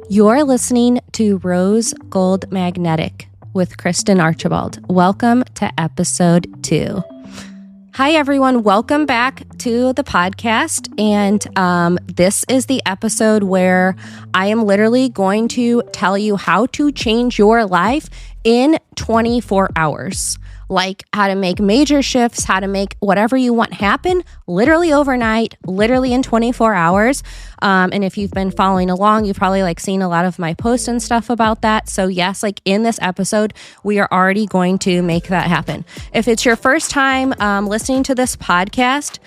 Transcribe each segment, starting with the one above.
You're listening to Rose Gold Magnetic with Kristen Archibald. Welcome to episode 2. Hi, everyone. Welcome back to the podcast. And this is the episode where I am literally going to tell you how to change your life in 24 hours. Like how to make major shifts, how to make whatever you want happen literally overnight, literally in 24 hours. And if you've been following along, you've probably seen a lot of my posts and stuff about that. So yes, in this episode, we are already going to make that happen. If it's your first time listening to this podcast,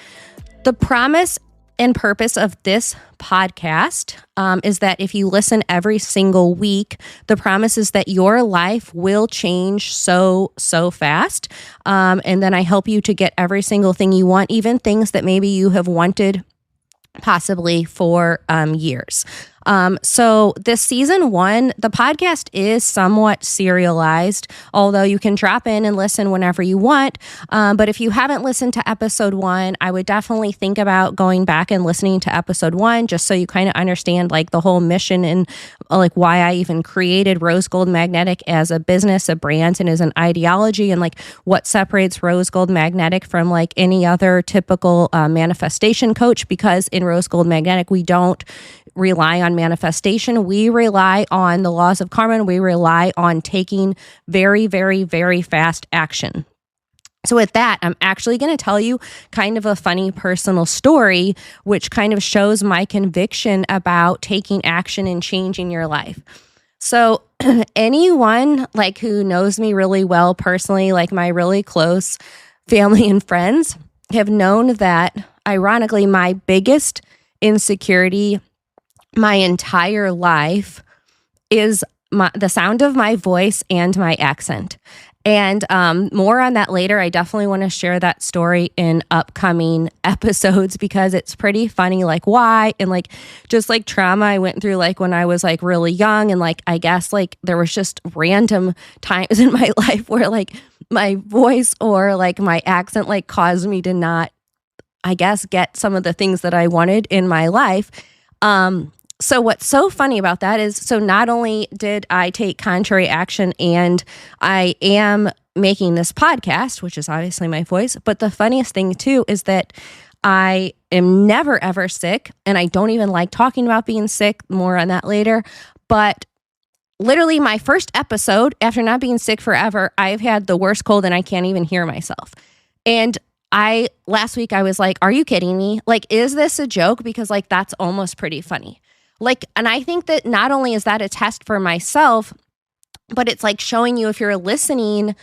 the promise and purpose of this podcast is that if you listen every single week, the promise is that your life will change so fast. And then I help you to get every single thing you want, even things that maybe you have wanted possibly for years. So this season 1, the podcast is somewhat serialized, although you can drop in and listen whenever you want. But if you haven't listened to episode 1, I would definitely think about going back and listening to episode 1, just so you kind of understand the whole mission and why I even created Rose Gold Magnetic as a business, a brand, and as an ideology, and what separates Rose Gold Magnetic from any other typical manifestation coach. Because in Rose Gold Magnetic, we don't rely on manifestation. We rely on the laws of karma, and we rely on taking very, very, very fast action. So with that, I'm actually going to tell you kind of a funny personal story, which kind of shows my conviction about taking action and changing your life. So anyone who knows me really well personally, my really close family and friends, have known that ironically, my biggest insecurity my entire life is the sound of my voice and my accent. And more on that later. I definitely want to share that story in upcoming episodes because it's pretty funny, why, and just trauma I went through when I was really young, and I guess there was just random times in my life where my voice or my accent caused me to not, I guess, get some of the things that I wanted in my life. So what's so funny about that is, so not only did I take contrary action and I am making this podcast, which is obviously my voice, but the funniest thing too is that I am never ever sick, and I don't even like talking about being sick. More on that later. But literally my first episode after not being sick forever, I've had the worst cold and I can't even hear myself. And last week I was are you kidding me? Is this a joke? Because that's almost pretty funny. And I think that not only is that a test for myself, but it's showing you, if you're listening,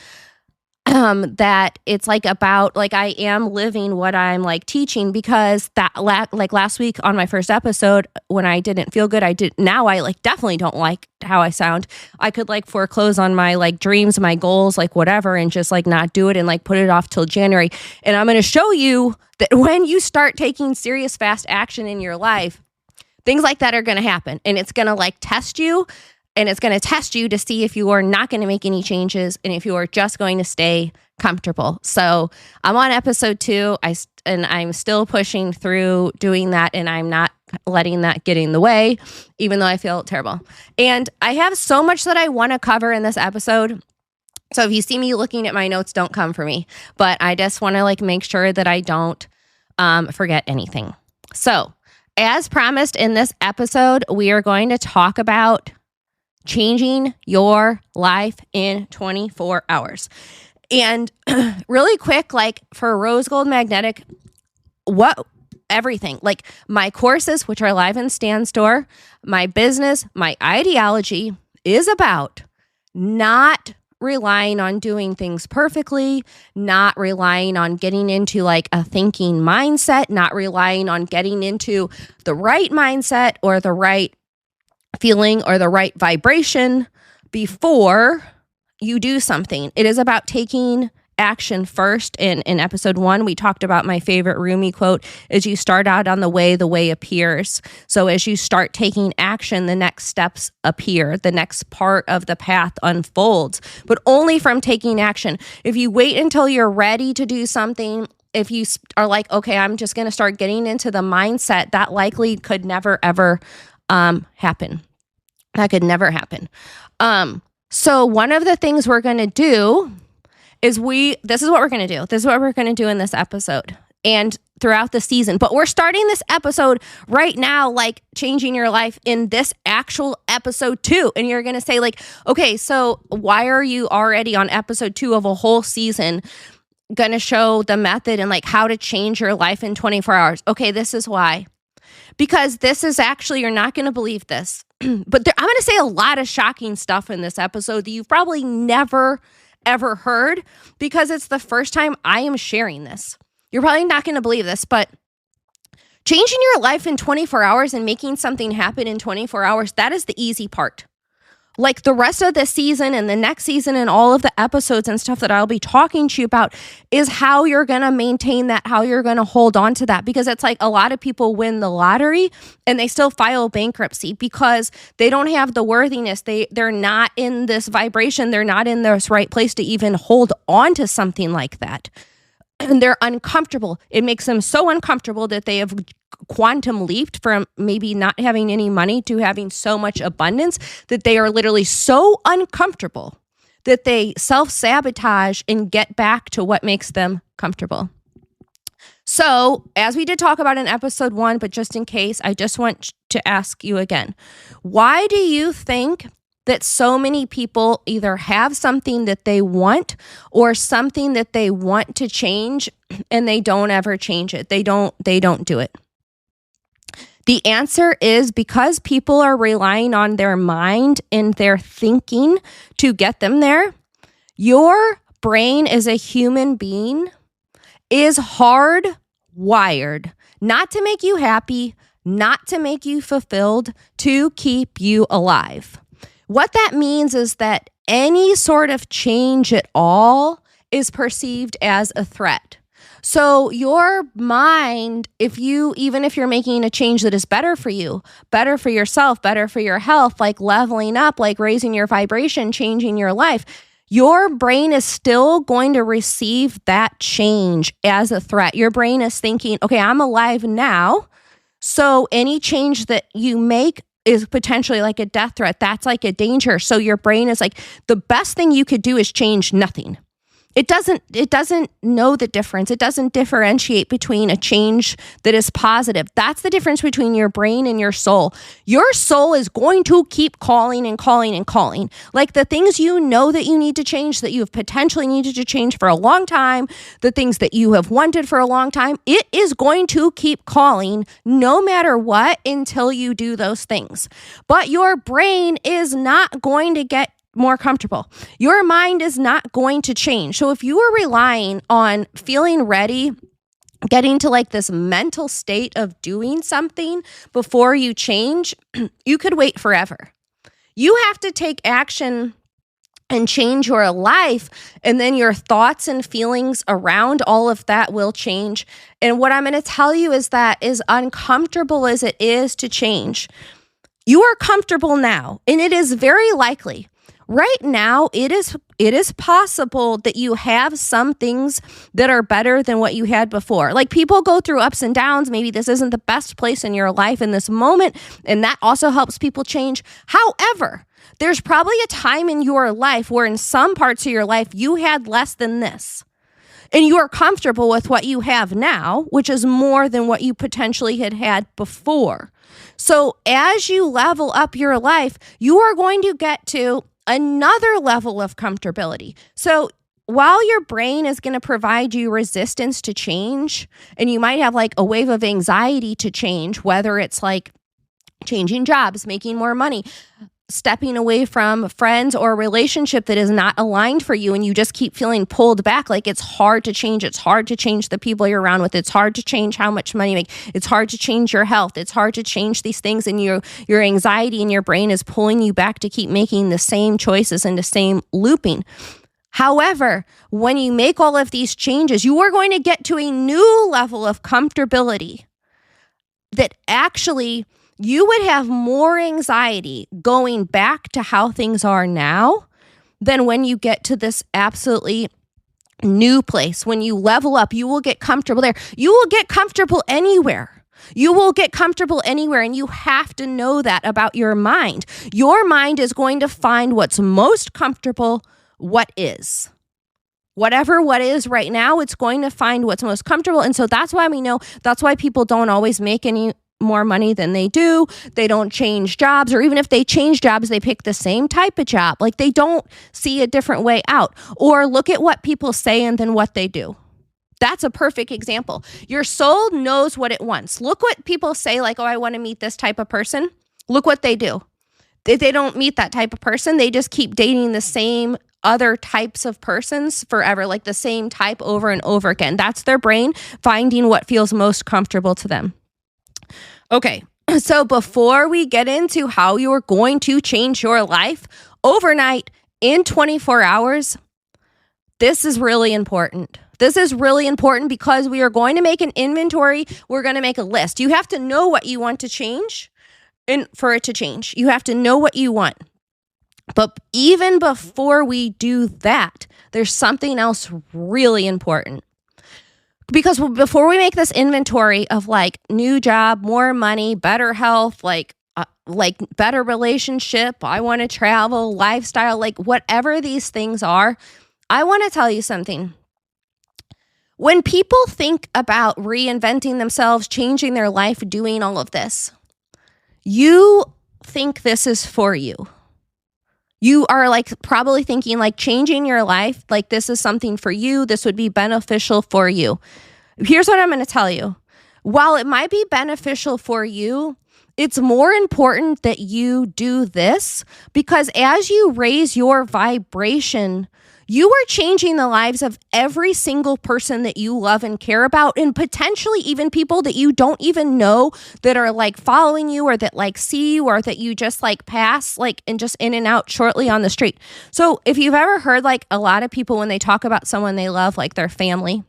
that it's about I am living what I'm teaching. Because that last week on my first episode, when I didn't feel good, I definitely don't like how I sound. I could foreclose on my dreams, my goals, whatever, and just not do it and put it off till January. And I'm going to show you that when you start taking serious fast action in your life, things like that are going to happen, and it's going to test you, and it's going to test you to see if you are not going to make any changes and if you are just going to stay comfortable. So I'm on episode 2, and I'm still pushing through doing that, and I'm not letting that get in the way, even though I feel terrible. And I have so much that I want to cover in this episode. So if you see me looking at my notes, don't come for me. But I just want to make sure that I don't forget anything. So as promised in this episode, we are going to talk about changing your life in 24 hours. And really quick, for Rose Gold Magnetic, everything, my courses, which are live in Stan Store, my business, my ideology is about not relying on doing things perfectly, not relying on getting into a thinking mindset, not relying on getting into the right mindset or the right feeling or the right vibration before you do something. It is about taking action first. In episode 1, we talked about my favorite Rumi quote is, you start out on the way appears. So as you start taking action, the next steps appear, the next part of the path unfolds, but only from taking action. If you wait until you're ready to do something, if you are okay, I'm just going to start getting into the mindset, that likely could never, ever happen. That could never happen. So one of the things we're going to do is this is what we're going to do. This is what we're going to do in this episode and throughout the season. But we're starting this episode right now, like changing your life in this actual episode 2. And you're going to say like, okay, so why are you already on episode 2 of a whole season going to show the method and like how to change your life in 24 hours? Okay, this is why. Because this is actually, you're not going to believe this, but I'm going to say a lot of shocking stuff in this episode that you've probably never, ever heard, because it's the first time I am sharing this. You're probably not going to believe this, but changing your life in 24 hours and making something happen in 24 hours, that is the easy part. Like the rest of the season and the next season and all of the episodes and stuff that I'll be talking to you about is how you're going to maintain that, how you're going to hold on to that. Because it's like a lot of people win the lottery and they still file bankruptcy because they don't have the worthiness. They're not in this vibration. They're not in this right place to even hold on to something like that. And they're uncomfortable. It makes them so uncomfortable that they have quantum leaped from maybe not having any money to having so much abundance that they are literally so uncomfortable that they self-sabotage and get back to what makes them comfortable. So, as we did talk about in episode 1, but just in case, I just want to ask you again, why do you think that so many people either have something that they want or something that they want to change and they don't ever change it? They don't do it. The answer is because people are relying on their mind and their thinking to get them there. Your brain as a human being is hardwired not to make you happy, not to make you fulfilled, to keep you alive. What that means is that any sort of change at all is perceived as a threat. So your mind, even if you're making a change that is better for you, better for yourself, better for your health, like leveling up, like raising your vibration, changing your life, your brain is still going to receive that change as a threat. Your brain is thinking, okay, I'm alive now. So any change that you make is potentially like a death threat. That's like a danger. So your brain is like, the best thing you could do is change nothing. It doesn't know the difference. It doesn't differentiate between a change that is positive. That's the difference between your brain and your soul. Your soul is going to keep calling and calling and calling. Like the things you know that you need to change, that you have potentially needed to change for a long time, the things that you have wanted for a long time, it is going to keep calling no matter what until you do those things. But your brain is not going to get more comfortable. Your mind is not going to change. So if you are relying on feeling ready, getting to like this mental state of doing something before you change, you could wait forever. You have to take action and change your life, and then your thoughts and feelings around all of that will change. And what I'm going to tell you is that as uncomfortable as it is to change, you are comfortable now, and it is very likely right now, it is possible that you have some things that are better than what you had before. Like people go through ups and downs. Maybe this isn't the best place in your life in this moment, and that also helps people change. However, there's probably a time in your life where in some parts of your life, you had less than this. And you are comfortable with what you have now, which is more than what you potentially had before. So as you level up your life, you are going to get to another level of comfortability. So while your brain is going to provide you resistance to change, and you might have like a wave of anxiety to change, whether it's like changing jobs, making more money, stepping away from friends or a relationship that is not aligned for you, and you just keep feeling pulled back, like it's hard to change. It's hard to change the people you're around with. It's hard to change how much money you make. It's hard to change your health. It's hard to change these things, and your anxiety in your brain is pulling you back to keep making the same choices and the same looping. However, when you make all of these changes, you are going to get to a new level of comfortability that actually you would have more anxiety going back to how things are now than when you get to this absolutely new place. When you level up, you will get comfortable there. You will get comfortable anywhere. You will get comfortable anywhere, and you have to know that about your mind. Your mind is going to find what's most comfortable, what is. Whatever what is right now, it's going to find what's most comfortable. And so that's why we know, that's why people don't always make any more money than they do. They don't change jobs, or even if they change jobs, they pick the same type of job. Like they don't see a different way out. Or look at what people say and then what they do. That's a perfect example. Your soul knows what it wants. Look what people say, like, oh, I want to meet this type of person. Look what they do. If they don't meet that type of person, they just keep dating the same other types of persons forever, like the same type over and over again. That's their brain finding what feels most comfortable to them. Okay, so before we get into how you're going to change your life overnight in 24 hours, this is really important. This is really important because we are going to make an inventory. We're going to make a list. You have to know what you want to change and for it to change. You have to know what you want. But even before we do that, there's something else really important. Because before we make this inventory of like new job, more money, better health, like better relationship, I want to travel, lifestyle, like whatever these things are, I want to tell you something. When people think about reinventing themselves, changing their life, doing all of this, you think this is for you. You are like probably thinking like changing your life, like this is something for you. This would be beneficial for you. Here's what I'm going to tell you. While it might be beneficial for you, it's more important that you do this because as you raise your vibration, you are changing the lives of every single person that you love and care about, and potentially even people that you don't even know that are like following you or that like see you or that you just like pass like and just in and out shortly on the street. So if you've ever heard like a lot of people when they talk about someone they love, like their family,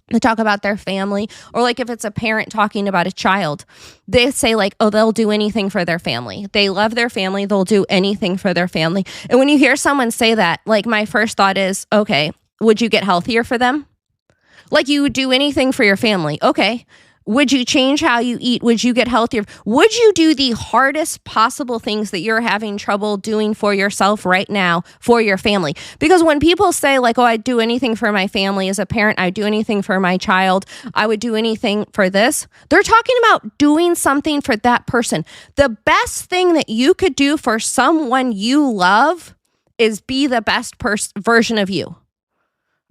they talk about their family, or like if it's a parent talking about a child, they say like, oh, they'll do anything for their family. They love their family. They'll do anything for their family. And when you hear someone say that, like my first thought is, okay, would you get healthier for them? Like you would do anything for your family. Okay. Would you change how you eat? Would you get healthier? Would you do the hardest possible things that you're having trouble doing for yourself right now for your family? Because when people say like, oh, I'd do anything for my family as a parent, I'd do anything for my child, I would do anything for this, they're talking about doing something for that person. The best thing that you could do for someone you love is be the best version of you.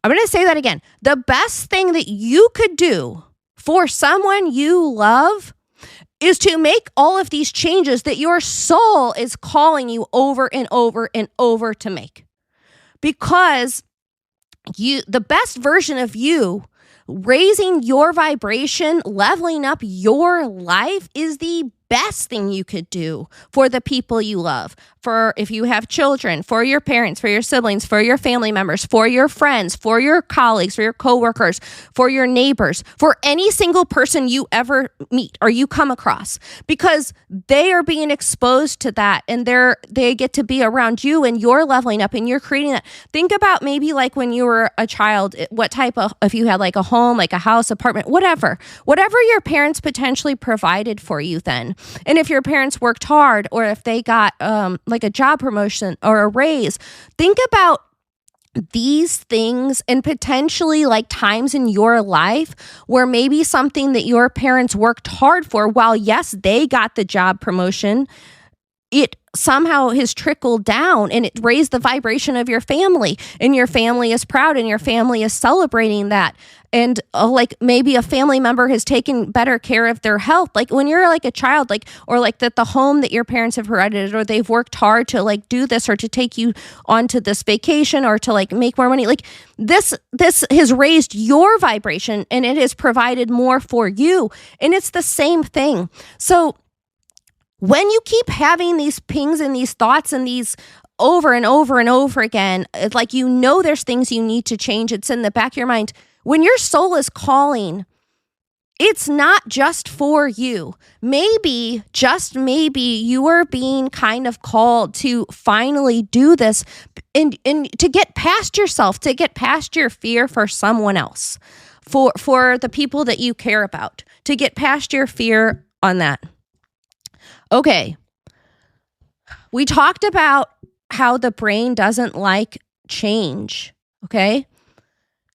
I'm going to say that again. The best thing that you could do for someone you love is to make all of these changes that your soul is calling you over and over and over to make. Because the best version of you, raising your vibration, leveling up your life is the best thing you could do for the people you love, for if you have children, for your parents, for your siblings, for your family members, for your friends, for your colleagues, for your coworkers, for your neighbors, for any single person you ever meet or you come across, because they are being exposed to that and they get to be around you and you're leveling up and you're creating that. Think about maybe like when you were a child, what type of, if you had like a home, like a house, apartment, whatever your parents potentially provided for you then. And if your parents worked hard or if they got like a job promotion or a raise, think about these things and potentially like times in your life where maybe something that your parents worked hard for, while yes, they got the job promotion, it somehow has trickled down and it raised the vibration of your family, and your family is proud and your family is celebrating that. And like maybe a family member has taken better care of their health. Like when you're like a child, like, or like that the home that your parents have provided, or they've worked hard to like do this or to take you onto this vacation or to like make more money. Like this has raised your vibration and it has provided more for you. And it's the same thing. So when you keep having these pings and these thoughts and these over and over and over again, it's like, you know, there's things you need to change. It's in the back of your mind. When your soul is calling, it's not just for you. Maybe, just maybe, you are being kind of called to finally do this and to get past yourself, to get past your fear for someone else, for the people that you care about, to get past your fear on that. Okay. We talked about how the brain doesn't like change. Okay.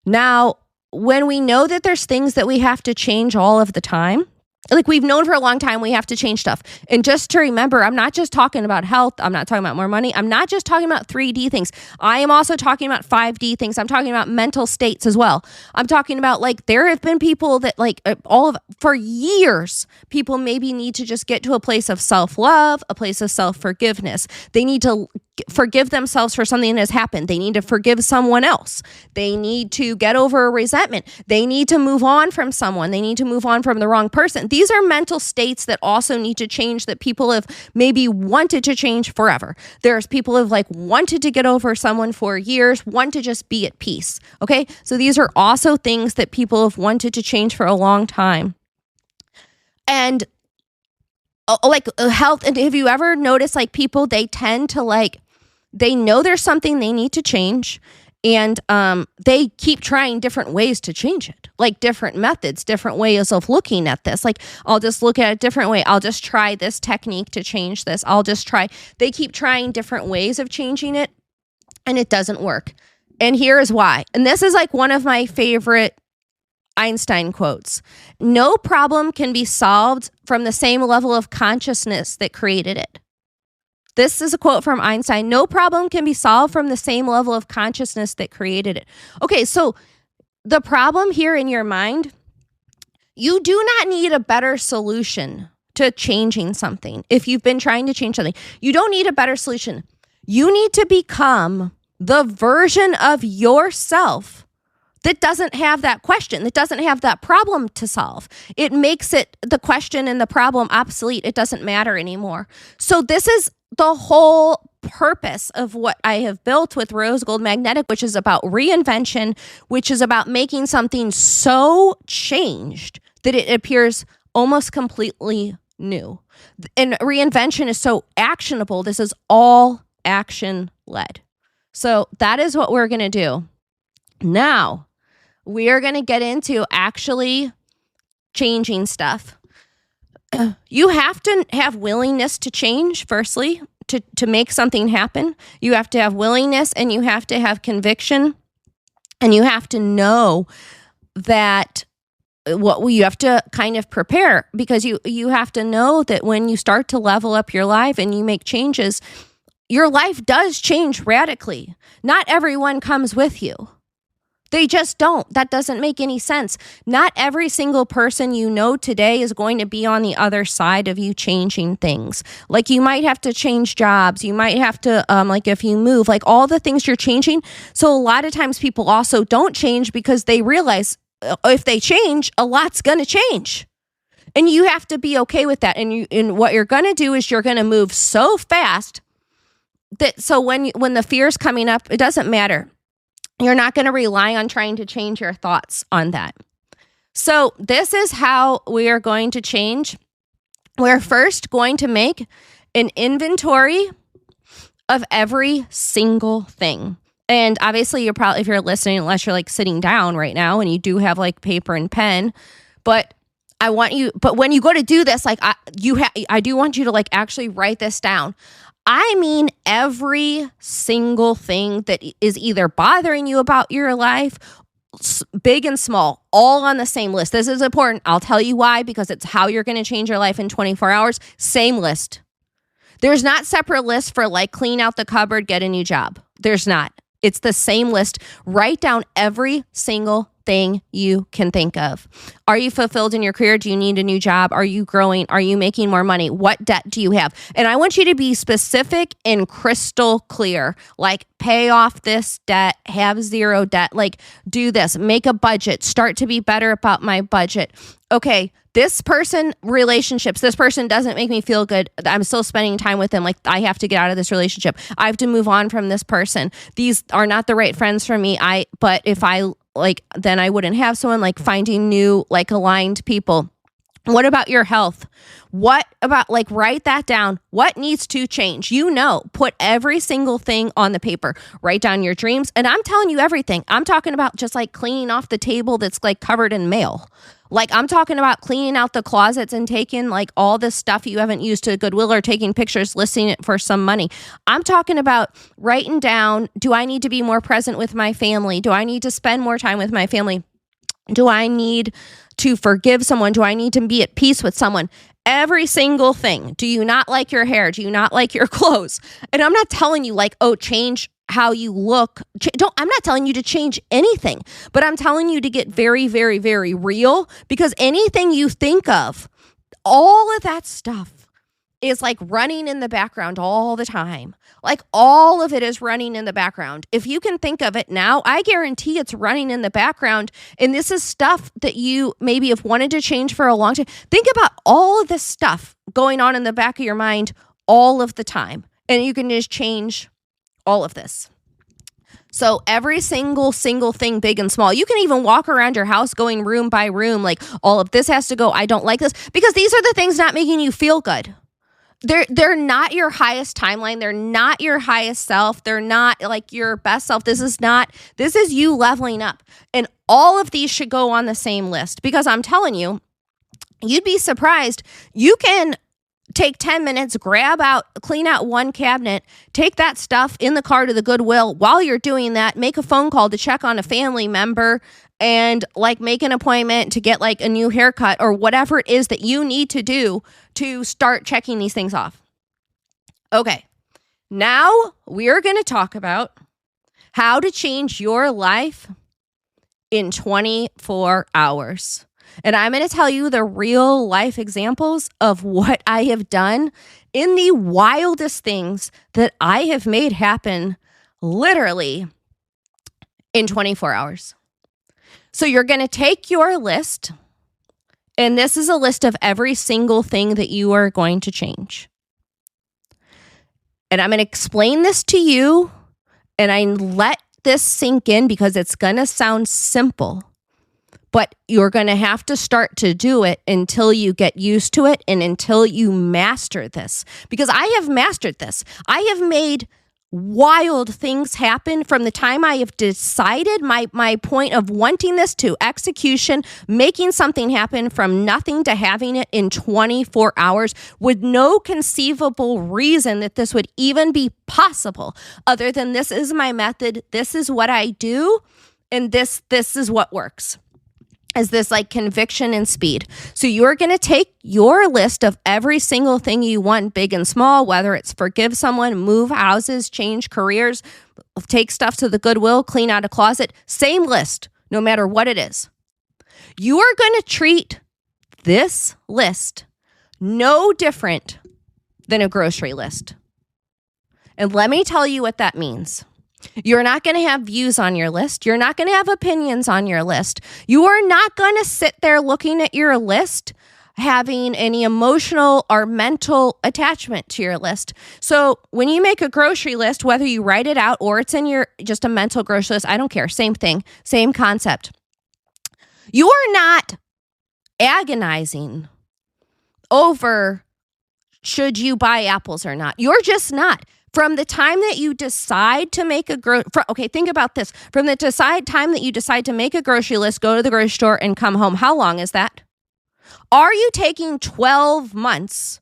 Now, when we know that there's things that we have to change all of the time, like we've known for a long time, we have to change stuff. And just to remember, I'm not just talking about health. I'm not talking about more money. I'm not just talking about 3D things. I am also talking about 5D things. I'm talking about mental states as well. I'm talking about like, there have been people that like for years, people maybe need to just get to a place of self-love, a place of self-forgiveness. They need to forgive themselves for something that has happened. They need to forgive someone else. They need to get over a resentment. They need to move on from someone. They need to move on from the wrong person. These are mental states that also need to change, that people have maybe wanted to change forever. There's people who have like wanted to get over someone for years, want to just be at peace. Okay. So these are also things that people have wanted to change for a long time. And like health. And have you ever noticed like people, they tend to like, they know there's something they need to change, and they keep trying different ways to change it, like different methods, different ways of looking at this. Like, I'll just look at it a different way. I'll just try this technique to change this. They keep trying different ways of changing it, and it doesn't work. And here is why. And this is like one of my favorite Einstein quotes. No problem can be solved from the same level of consciousness that created it. This is a quote from Einstein. No problem can be solved from the same level of consciousness that created it. Okay, so the problem here in your mind, you do not need a better solution to changing something. If you've been trying to change something, you don't need a better solution. You need to become the version of yourself that doesn't have that question, that doesn't have that problem to solve. It makes it, the question and the problem, obsolete. It doesn't matter anymore. So this is the whole purpose of what I have built with Rose Gold Magnetic, which is about reinvention, which is about making something so changed that it appears almost completely new. And reinvention is so actionable. This is all action led. So that is what we're going to do. Now, we are going to get into actually changing stuff. You have to have willingness to change, firstly, to make something happen. You have to have willingness, and you have to have conviction, and you have to know that you have to kind of prepare, because you have to know that when you start to level up your life and you make changes, your life does change radically. Not everyone comes with you. They just don't. That doesn't make any sense. Not every single person you know today is going to be on the other side of you changing things. Like, you might have to change jobs. You might have to, like if you move, like all the things you're changing. So a lot of times people also don't change because they realize if they change, a lot's going to change. And you have to be okay with that. And what you're going to do is you're going to move so fast that, so when the fear's coming up, it doesn't matter. You're not going to rely on trying to change your thoughts on that. So this is how we are going to change. We're first going to make an inventory of every single thing. And obviously you're probably, if you're listening, unless you're like sitting down right now and you do have like paper and pen, but when you go to do this, like I do want you to like actually write this down. I mean, every single thing that is either bothering you about your life, big and small, all on the same list. This is important. I'll tell you why, because it's how you're going to change your life in 24 hours. Same list. There's not separate lists for like clean out the cupboard, get a new job. There's not. It's the same list. Write down every single thing you can think of. Are you fulfilled in your career? Do you need a new job? Are you growing? Are you making more money? What debt do you have? And I want you to be specific and crystal clear. Like, pay off this debt, have zero debt, like do this, make a budget, start to be better about my budget. Okay, this person, relationships, this person doesn't make me feel good. I'm still spending time with them. Like, I have to get out of this relationship. I have to move on from this person. These are not the right friends for me. But if I then I wouldn't have someone. Like, finding new, like, aligned people. What about your health? What about, like, write that down. What needs to change? Put every single thing on the paper. Write down your dreams. And I'm telling you everything. I'm talking about just like cleaning off the table that's like covered in mail. Like, I'm talking about cleaning out the closets and taking like all this stuff you haven't used to Goodwill, or taking pictures, listing it for some money. I'm talking about writing down, do I need to be more present with my family? Do I need to spend more time with my family? Do I need to forgive someone? Do I need to be at peace with someone? Every single thing. Do you not like your hair? Do you not like your clothes? And I'm not telling you like, oh, change how you look. I'm not telling you to change anything, but I'm telling you to get very, very, very real, because anything you think of, all of that stuff is like running in the background all the time. Like all of it is running in the background. If you can think of it now, I guarantee it's running in the background. And this is stuff that you maybe have wanted to change for a long time. Think about all of this stuff going on in the back of your mind all of the time. And you can just change all of this. So every single thing, big and small, you can even walk around your house going room by room, like all of this has to go. I don't like this, because these are the things not making you feel good. They're not your highest timeline. They're not your highest self. They're not like your best self. This is you leveling up. And all of these should go on the same list, because I'm telling you, you'd be surprised. You can take 10 minutes, clean out one cabinet, take that stuff in the car to the Goodwill. While you're doing that, make a phone call to check on a family member, and like make an appointment to get like a new haircut, or whatever it is that you need to do to start checking these things off. Okay, now we're going to talk about how to change your life in 24 hours. And I'm going to tell you the real life examples of what I have done in the wildest things that I have made happen literally in 24 hours. So you're going to take your list, and this is a list of every single thing that you are going to change. And I'm going to explain this to you, and I let this sink in because it's going to sound simple, but you're going to have to start to do it until you get used to it and until you master this. Because I have mastered this. I have made wild things happen from the time I have decided my point of wanting this to execution, making something happen from nothing to having it in 24 hours with no conceivable reason that this would even be possible other than this is my method, this is what I do, and this is what works. Is this like conviction and speed. So you're going to take your list of every single thing you want, big and small, whether it's forgive someone, move houses, change careers, take stuff to the Goodwill, clean out a closet, same list, no matter what it is. You are going to treat this list no different than a grocery list. And let me tell you what that means. You're not going to have views on your list. You're not going to have opinions on your list. You are not going to sit there looking at your list, having any emotional or mental attachment to your list. So when you make a grocery list, whether you write it out or it's in your just a mental grocery list, I don't care. Same thing, same concept. You are not agonizing over should you buy apples or not. You're just not. From the time that you decide to make think about this. From the time that you decide to make a grocery list, go to the grocery store and come home, how long is that? Are you taking 12 months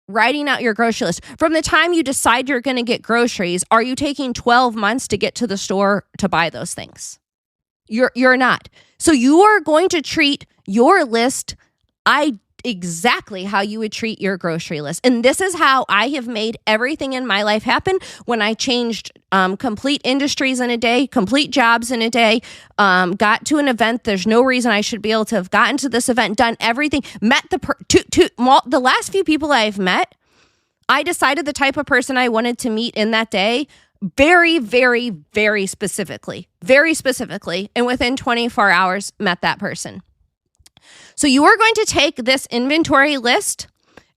writing out your grocery list? From the time you decide you're going to get groceries, are you taking 12 months to get to the store to buy those things? You're not. So you are going to treat your list exactly how you would treat your grocery list. And this is how I have made everything in my life happen when I changed complete industries in a day, complete jobs in a day, got to an event. There's no reason I should be able to have gotten to this event, done everything, met the last few people I've met. I decided the type of person I wanted to meet in that day very, very, very specifically, and within 24 hours met that person. So you are going to take this inventory list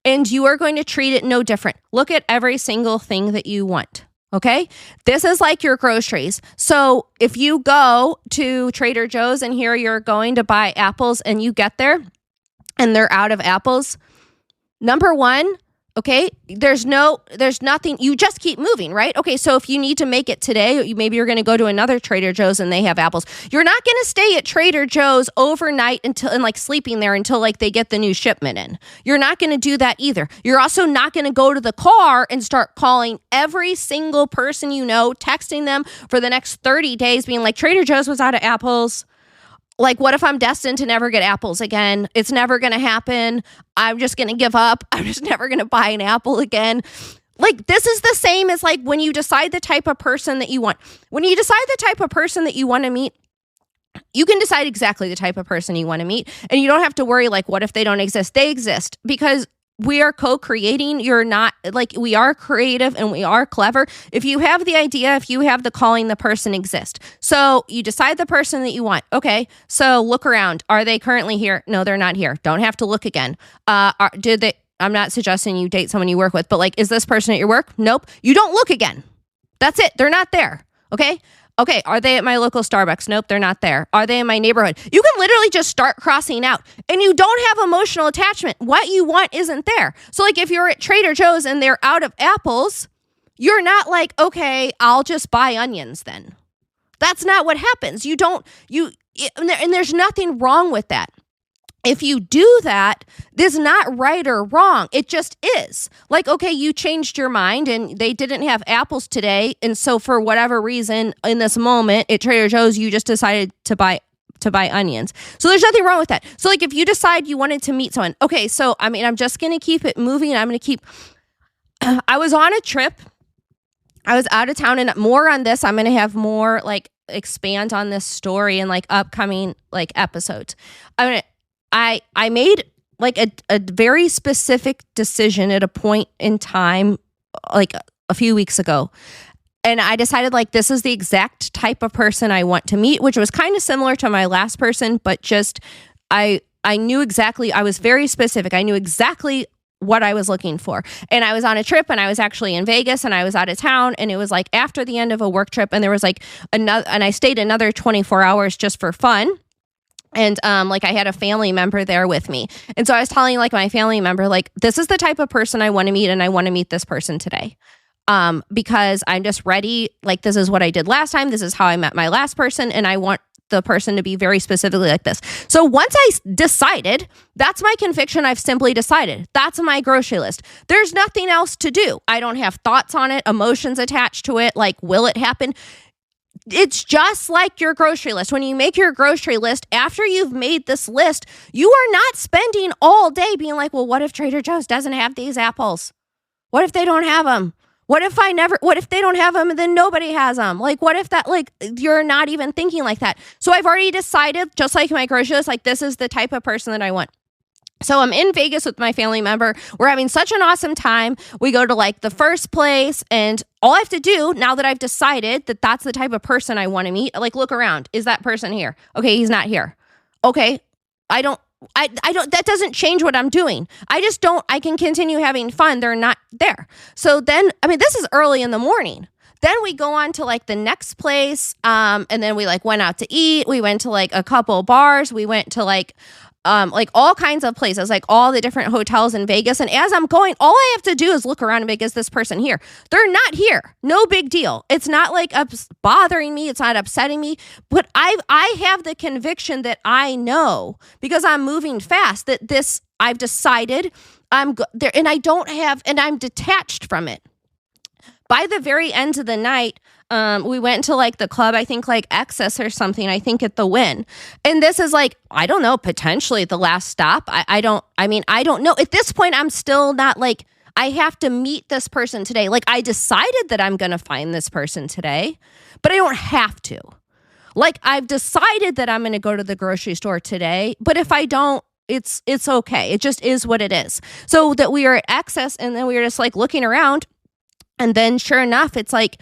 and you are going to treat it no different. Look at every single thing that you want, okay? This is like your groceries. So if you go to Trader Joe's and here you're going to buy apples and you get there and they're out of apples, number one, Okay, there's nothing, you just keep moving, right? Okay, so if you need to make it today, maybe you're going to go to another Trader Joe's and they have apples. You're not going to stay at Trader Joe's overnight and like sleeping there until like they get the new shipment in. You're not going to do that either. You're also not going to go to the car and start calling every single person you know, texting them for the next 30 days, being like, Trader Joe's was out of apples. Like, what if I'm destined to never get apples again? It's never going to happen. I'm just going to give up. I'm just never going to buy an apple again. Like, this is the same as like when you decide the type of person that you want. When you decide the type of person that you want to meet, you can decide exactly the type of person you want to meet. And you don't have to worry, like, what if they don't exist? They exist because we are co-creating. You're not like, we are creative and we are clever. If you have the idea, if you have the calling, the person exists. So you decide the person that you want. Okay. So look around. Are they currently here? No, they're not here. Don't have to look again. I'm not suggesting you date someone you work with, but like, is this person at your work? Nope. You don't look again. That's it. They're not there. Okay. Okay, are they at my local Starbucks? Nope, they're not there. Are they in my neighborhood? You can literally just start crossing out and you don't have emotional attachment. What you want isn't there. So like if you're at Trader Joe's and they're out of apples, you're not like, okay, I'll just buy onions then. That's not what happens. And there's nothing wrong with that. If you do that, this is not right or wrong. It just is. Like, okay, you changed your mind and they didn't have apples today. And so for whatever reason in this moment at Trader Joe's, you just decided to buy onions. So there's nothing wrong with that. So like if you decide you wanted to meet someone, okay, so I mean, I'm just going to keep it moving. I was on a trip. I was out of town, and more on this. I'm going to have more like expand on this story in like upcoming like episodes. I made like a very specific decision at a point in time, like a few weeks ago. And I decided like, this is the exact type of person I want to meet, which was kind of similar to my last person, but just, I knew exactly, I was very specific. I knew exactly what I was looking for. And I was on a trip and I was actually in Vegas and I was out of town, and it was like after the end of a work trip, and there was like another, and I stayed another 24 hours just for fun. And like I had a family member there with me. And so I was telling like my family member, like, this is the type of person I want to meet, and I want to meet this person today. Because I'm just ready. Like, this is what I did last time. This is how I met my last person. And I want the person to be very specifically like this. So once I decided, that's my conviction. I've simply decided. That's my grocery list. There's nothing else to do. I don't have thoughts on it, emotions attached to it. Like, will it happen? It's just like your grocery list. When you make your grocery list, after you've made this list, you are not spending all day being like, well, what if Trader Joe's doesn't have these apples? What if they don't have them? What if they don't have them and then nobody has them? Like, what if that, like, you're not even thinking like that. So I've already decided, just like my grocery list, like, this is the type of person that I want. So I'm in Vegas with my family member. We're having such an awesome time. We go to like the first place, and all I have to do now that I've decided that that's the type of person I want to meet, like, look around. Is that person here? Okay, he's not here. Okay, I don't, that doesn't change what I'm doing. I can continue having fun. They're not there. So then, I mean, this is early in the morning. Then we go on to like the next place. And then we like went out to eat. We went to like a couple bars. We went to like all kinds of places, like all the different hotels in Vegas. And as I'm going, all I have to do is look around and be like, is this person here? They're not here. No big deal. It's not like bothering me. It's not upsetting me. But I have the conviction that I know, because I'm moving fast, that this, I've decided I'm there, and I'm detached from it. By the very end of the night, we went to like the club, I think like Excess or something, I think at the Wynn. And this is like, I don't know, potentially the last stop. I don't know. At this point, I'm still not like, I have to meet this person today. Like, I decided that I'm going to find this person today, but I don't have to. Like, I've decided that I'm going to go to the grocery store today, but if I don't, it's okay. It just is what it is. So that we are at Excess, and then we were just like looking around. And then sure enough, it's like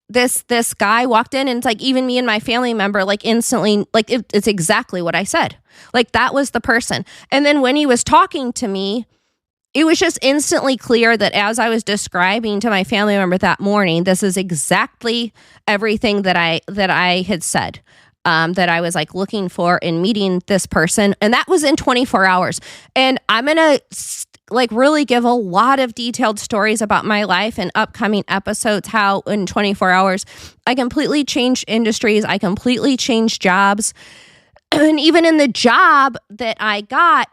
this guy walked in, and it's like even me and my family member, like instantly, like it's exactly what I said. Like, that was the person. And then when he was talking to me, it was just instantly clear that as I was describing to my family member that morning, this is exactly everything that I had said. That I was like looking for in meeting this person. And that was in 24 hours. And I'm going to like really give a lot of detailed stories about my life in upcoming episodes, how in 24 hours I completely changed industries, I completely changed jobs. And even in the job that I got,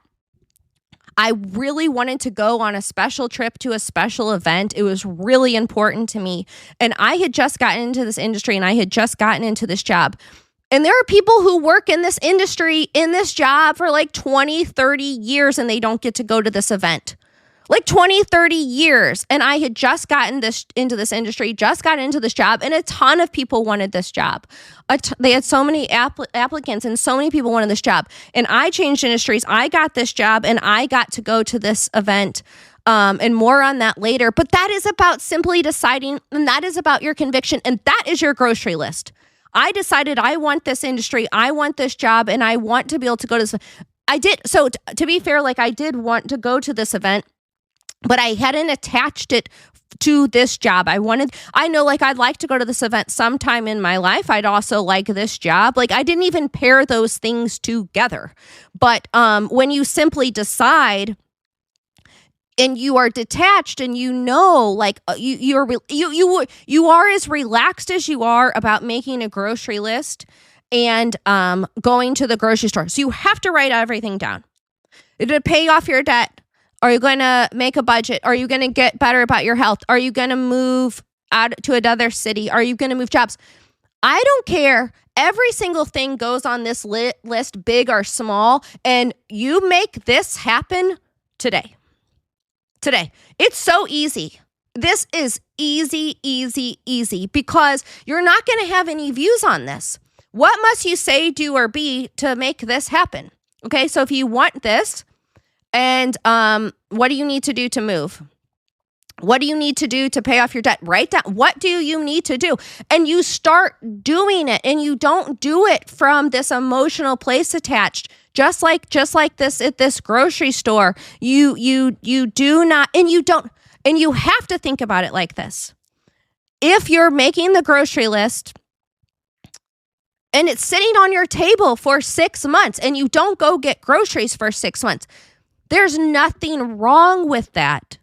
I really wanted to go on a special trip to a special event. It was really important to me. And I had just gotten into this industry and I had just gotten into this job. And there are people who work in this industry, in this job for like 20, 30 years and they don't get to go to this event. Like 20, 30 years. And I had just gotten into this industry, just got into this job, and a ton of people wanted this job. They had so many applicants and so many people wanted this job. And I changed industries. I got this job and I got to go to this event. And more on that later. But that is about simply deciding, and that is about your conviction, and that is your grocery list. I decided I want this industry, I want this job, and I want to be able to go to this. I did. So to be fair, like I did want to go to this event, but I hadn't attached it to this job. I know like I'd like to go to this event sometime in my life. I'd also like this job. Like I didn't even pair those things together. But when you simply decide and you are detached and you know, like you are as relaxed as you are about making a grocery list and going to the grocery store. So you have to write everything down. To pay off your debt. Are you going to make a budget? Are you going to get better about your health? Are you going to move out to another city? Are you going to move jobs? I don't care. Every single thing goes on this list, big or small, and you make this happen today. Today. It's so easy. This is easy, easy, easy because you're not going to have any views on this. What must you say, do, or be to make this happen? Okay, so if you want this, and what do you need to do to move? What do you need to do to pay off your debt? Write down, what do you need to do? And you start doing it, and you don't do it from this emotional place attached. Just like this at this grocery store, you do not, and you don't, and you have to think about it like this. If you're making the grocery list and it's sitting on your table for 6 months and you don't go get groceries for 6 months, there's nothing wrong with that.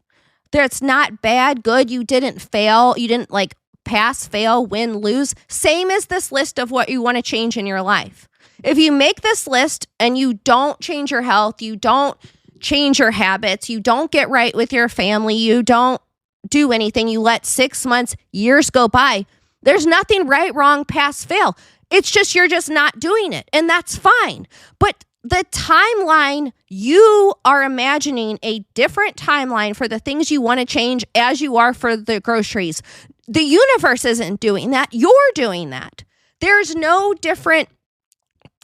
That's not bad, good. You didn't fail. You didn't like pass, fail, win, lose. Same as this list of what you want to change in your life. If you make this list and you don't change your health, you don't change your habits, you don't get right with your family, you don't do anything, you let 6 months, years go by, there's nothing right, wrong, pass, fail. It's just you're just not doing it, and that's fine. But the timeline, you are imagining a different timeline for the things you want to change as you are for the groceries. The universe isn't doing that. You're doing that. There's no different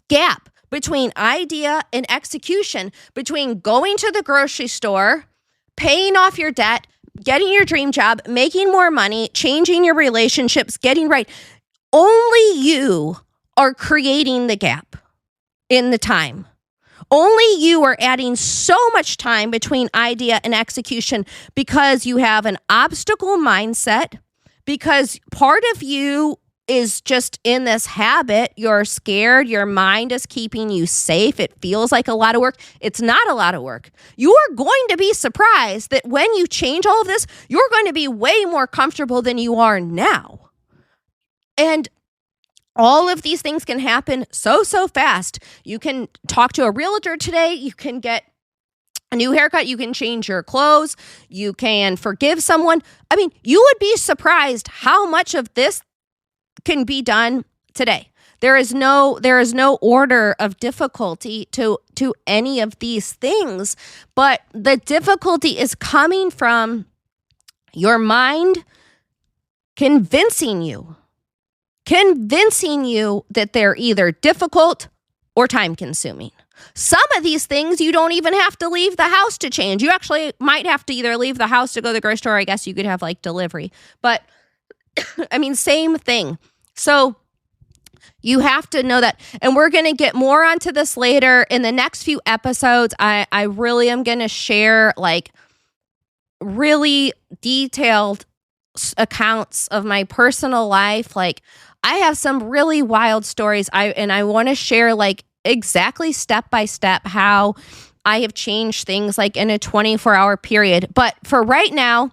gap between idea and execution, between going to the grocery store, paying off your debt, getting your dream job, making more money, changing your relationships, getting right. Only you are creating the gap in the time. Only you are adding so much time between idea and execution because you have an obstacle mindset, because part of you is just in this habit. You're scared. Your mind is keeping you safe. It feels like a lot of work. It's not a lot of work. You are going to be surprised that when you change all of this, you're going to be way more comfortable than you are now. And all of these things can happen so fast. You can talk to a realtor today. You can get a new haircut. You can change your clothes. You can forgive someone. I mean, you would be surprised how much of this can be done today. There is no order of difficulty to any of these things, but the difficulty is coming from your mind convincing you that they're either difficult or time consuming. Some of these things you don't even have to leave the house to change. You actually might have to either leave the house to go to the grocery store. I guess you could have like delivery, but I mean, same thing. So you have to know that. And we're going to get more onto this later in the next few episodes. I really am going to share like really detailed accounts of my personal life. Like I have some really wild stories. I want to share like exactly step by step how I have changed things like in a 24-hour period. But for right now,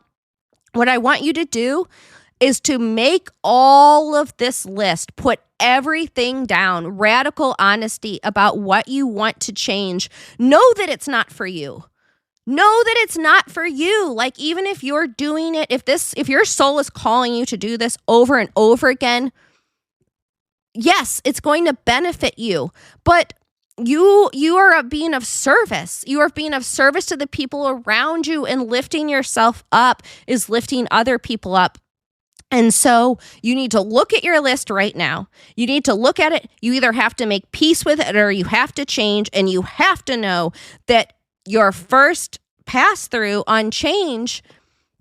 what I want you to do is to make all of this list, put everything down, radical honesty about what you want to change. Know that it's not for you. Know that it's not for you. Like, even if you're doing it, if your soul is calling you to do this over and over again, yes, it's going to benefit you. But you are being of service. You are being of service to the people around you, and lifting yourself up is lifting other people up. And so you need to look at your list right now. You need to look at it. You either have to make peace with it or you have to change, and you have to know that your first pass through on change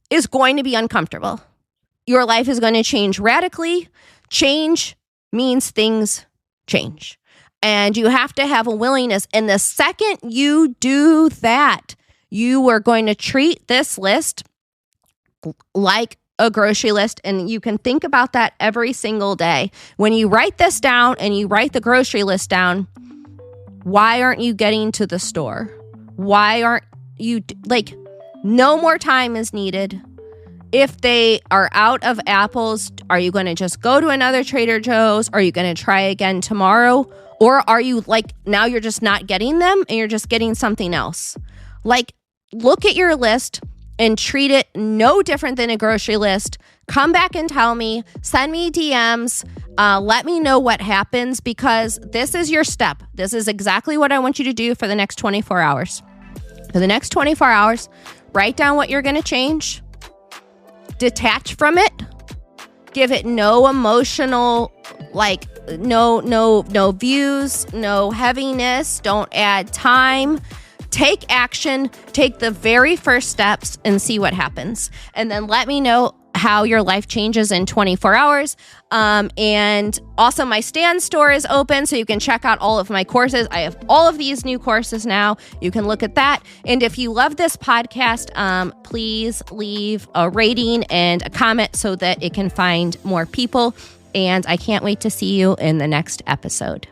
is going to be uncomfortable. Your life is going to change radically. Change means things change. And you have to have a willingness. And the second you do that, you are going to treat this list like a grocery list. And you can think about that every single day. When you write this down and you write the grocery list down, why aren't you getting to the store? Why aren't you, like, no more time is needed. If they are out of apples, are you going to just go to another Trader Joe's? Are you going to try again tomorrow? Or are you like, now you're just not getting them and you're just getting something else? Like, look at your list and treat it no different than a grocery list. Come back and tell me, send me DMs, let me know what happens, because this is your step. This is exactly what I want you to do for the next 24 hours. For the next 24 hours, write down what you're going to change, detach from it, give it no emotional, like no views, no heaviness, don't add time. Take action, take the very first steps and see what happens. And then let me know how your life changes in 24 hours. And also my Stan store is open, so you can check out all of my courses. I have all of these new courses now. You can look at that. And if you love this podcast, please leave a rating and a comment so that it can find more people. And I can't wait to see you in the next episode.